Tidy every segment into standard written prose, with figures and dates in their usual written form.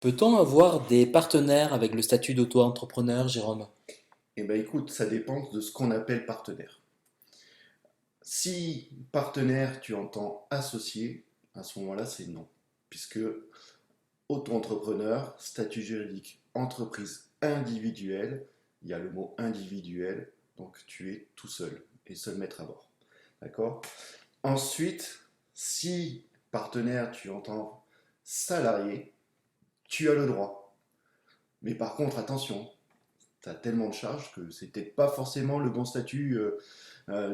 Peut-on avoir des partenaires avec le statut d'auto-entrepreneur, Jérôme? Eh bien, écoute, ça dépend de ce qu'on appelle partenaire. Si partenaire, tu entends associé, à ce moment-là, c'est non. Puisque auto-entrepreneur, statut juridique, entreprise individuelle, il y a le mot individuel, donc tu es tout seul et seul maître à bord. D'accord? Ensuite, si partenaire, tu entends salarié, tu as le droit. Mais par contre, attention, tu as tellement de charges que c'est peut-être pas forcément le bon statut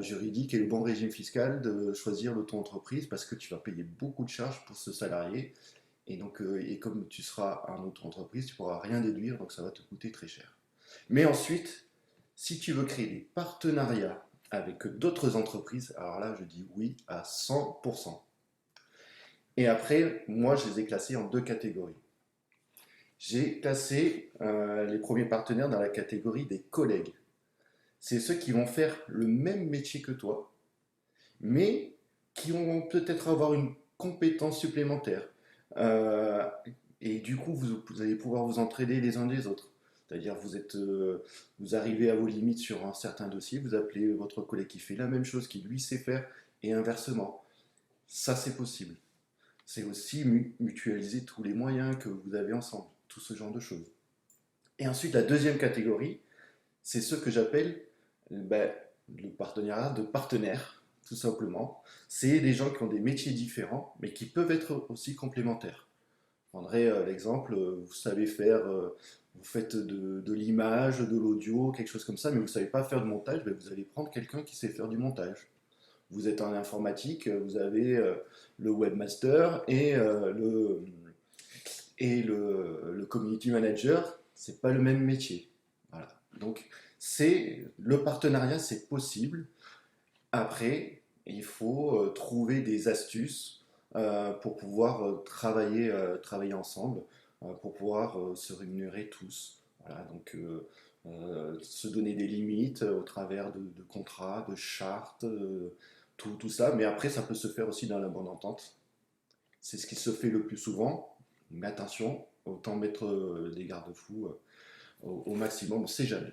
juridique et le bon régime fiscal de choisir l'auto-entreprise parce que tu vas payer beaucoup de charges pour ce salarié. Et donc, et comme tu seras un auto-entreprise, tu pourras rien déduire, donc ça va te coûter très cher. Mais ensuite, si tu veux créer des partenariats avec d'autres entreprises, alors là, je dis oui à 100%. Et après, moi, je les ai classés en deux catégories. J'ai classé les premiers partenaires dans la catégorie des collègues. C'est ceux qui vont faire le même métier que toi, mais qui vont peut-être avoir une compétence supplémentaire. Euh, et du coup, vous allez pouvoir vous entraider les uns des autres. C'est-à-dire, vous arrivez à vos limites sur un certain dossier, vous appelez votre collègue qui fait la même chose, qui lui sait faire, et inversement. Ça, c'est possible. C'est aussi mutualiser tous les moyens que vous avez ensemble, tout ce genre de choses. Et ensuite, la deuxième catégorie, c'est ce que j'appelle ben, le partenariat de partenaires, tout simplement. C'est des gens qui ont des métiers différents, mais qui peuvent être aussi complémentaires. Je prendrai l'exemple, vous savez faire, vous faites de l'image, de l'audio, quelque chose comme ça, mais vous ne savez pas faire de montage, ben, vous allez prendre quelqu'un qui sait faire du montage. Vous êtes en informatique, vous avez le webmaster et le community manager, c'est pas le même métier. Voilà. Donc, le partenariat, c'est possible. Après, il faut trouver des astuces pour pouvoir travailler ensemble, pour pouvoir se rémunérer tous. Voilà, donc se donner des limites au travers de contrats, de chartes, tout ça. Mais après, ça peut se faire aussi dans la bonne entente. C'est ce qui se fait le plus souvent. Mais attention, autant mettre des garde-fous au maximum, on ne sait jamais.